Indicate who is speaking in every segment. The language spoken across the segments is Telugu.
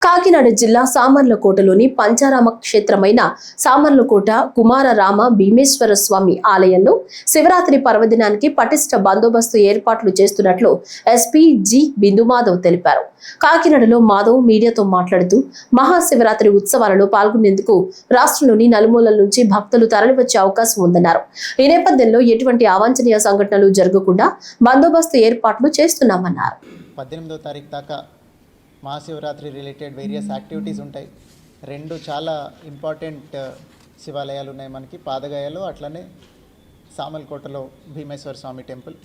Speaker 1: కాకినాడ జిల్లా సామర్లకోటలోని పంచారామ క్షేత్రమైన సామర్లకోట కుమారరామ భీమేశ్వర స్వామి ఆలయంలో శివరాత్రి పర్వదినానికి పటిష్ట బందోబస్తు ఏర్పాట్లు చేస్తున్నట్లు ఎస్పీ జి బిందుమాధవ్ తెలిపారు. కాకినాడలో మాధవ్ మీడియాతో మాట్లాడుతూ మహాశివరాత్రి ఉత్సవాలలో పాల్గొనేందుకు రాష్ట్రంలోని నలుమూలల నుంచి భక్తులు తరలివచ్చే అవకాశం ఉందన్నారు. ఈ నేపథ్యంలో ఎటువంటి అవాంఛనీయ సంఘటనలు జరగకుండా బందోబస్తు ఏర్పాట్లు చేస్తున్నామన్నారు.
Speaker 2: 18వ తారీఖు దాకా మహాశివరాత్రి రిలేటెడ్ వేరియస్ యాక్టివిటీస్ ఉంటాయి. రెండు చాలా ఇంపార్టెంట్ శివాలయాలు ఉన్నాయి మనకి, పాదగయలో అట్లనే సామర్లకోటలో భీమేశ్వర స్వామి టెంపుల్.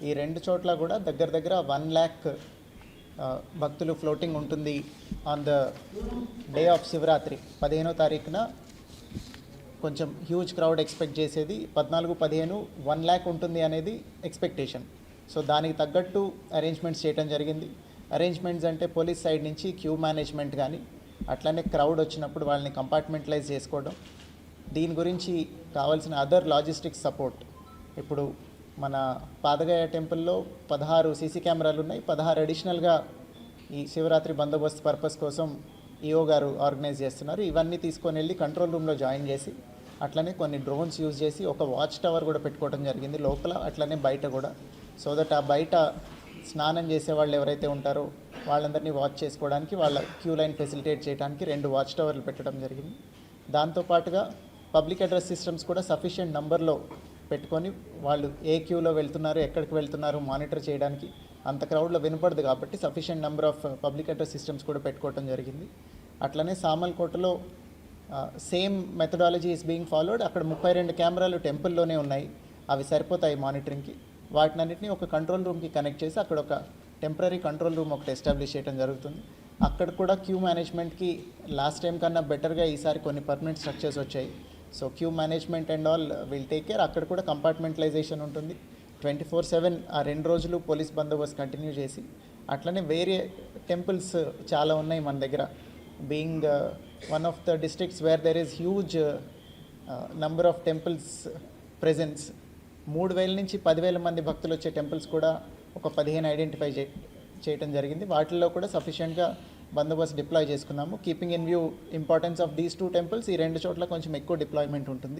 Speaker 2: ఈ రెండు చోట్ల కూడా దగ్గర 1 lakh భక్తులు ఫ్లోటింగ్ ఉంటుంది. On the day of Shivaratri 15వ తారీఖున కొంచెం హ్యూజ్ క్రౌడ్ ఎక్స్పెక్ట్ చేసేది, 14-15 1 lakh ఉంటుంది అనేది ఎక్స్పెక్టేషన్. సో దానికి తగ్గట్టు అరేంజ్మెంట్స్ చేయడం జరిగింది. అరేంజ్మెంట్స్ అంటే పోలీస్ సైడ్ నుంచి క్యూ మేనేజ్మెంట్ కానీ, అట్లనే క్రౌడ్ వచ్చినప్పుడు వాళ్ళని కంపార్ట్మెంటలైజ్ చేసుకోవడం, దీని గురించి కావాల్సిన అదర్ లాజిస్టిక్స్ సపోర్ట్. ఇప్పుడు మన పాదగయ టెంపుల్లో 16 సీసీ కెమెరాలు ఉన్నాయి. 16 అడిషనల్గా ఈ శివరాత్రి బందోబస్తు పర్పస్ కోసం ఈఓ గారు ఆర్గనైజ్ చేస్తున్నారు. ఇవన్నీ తీసుకొని వెళ్ళి కంట్రోల్ రూమ్లో జాయిన్ చేసి, అట్లనే కొన్ని డ్రోన్స్ యూజ్ చేసి ఒక వాచ్ టవర్ కూడా పెట్టుకోవడం జరిగింది లోపల, అట్లనే బయట కూడా. సో దట్ ఆ బయట స్నానం చేసే వాళ్ళు ఎవరైతే ఉంటారో వాళ్ళందరినీ వాచ్ చేసుకోవడానికి, వాళ్ళ క్యూ లైన్ ఫెసిలిటేట్ చేయడానికి 2 వాచ్ టవర్లు పెట్టడం జరిగింది. దాంతోపాటుగా పబ్లిక్ అడ్రస్ సిస్టమ్స్ కూడా సఫిషియెంట్ నంబర్లో పెట్టుకొని వాళ్ళు ఏ క్యూలో వెళ్తున్నారు, ఎక్కడికి వెళ్తున్నారు మానిటర్ చేయడానికి. అంత క్రౌడ్లో వినపడదు కాబట్టి sufficient number of public address systems కూడా పెట్టుకోవడం జరిగింది. అట్లనే సామర్లకోటలో same methodology is being followed. అక్కడ 32 కెమెరాలు టెంపుల్లోనే ఉన్నాయి, అవి సరిపోతాయి మానిటరింగ్కి. వాటినన్నింటినీ ఒక కంట్రోల్ రూమ్కి కనెక్ట్ చేసి అక్కడ ఒక టెంపరీ కంట్రోల్ రూమ్ ఒకటి ఎస్టాబ్లిష్ చేయడం జరుగుతుంది. అక్కడ కూడా క్యూ మేనేజ్మెంట్కి లాస్ట్ టైం కన్నా బెటర్గా ఈసారి కొన్ని పర్మనెంట్ స్ట్రక్చర్స్ వచ్చాయి. So queue management and all will take care. అక్కడ కూడా కంపార్ట్మెంటలైజేషన్ ఉంటుంది. 24/7 ఆ 2 రోజులు పోలీస్ బందోబస్తు కంటిన్యూ చేసి, అట్లనే వేరే టెంపుల్స్ చాలా ఉన్నాయి మన దగ్గర. Being one of the districts where there is huge number of temples presence, 3,000 నుంచి 10,000 మంది భక్తులు వచ్చే టెంపుల్స్ కూడా ఒక 15 ఐడెంటిఫై చేయడం జరిగింది. వాటిల్లో కూడా సఫిషియెంట్గా బందోబస్తు డిప్లాయ్ చేసుకున్నాము. Keeping in view importance of these 2 temples, ఈ 2 చోట్ల కొంచెం ఎక్కువ డిప్లాయ్మెంట్ ఉంటుంది.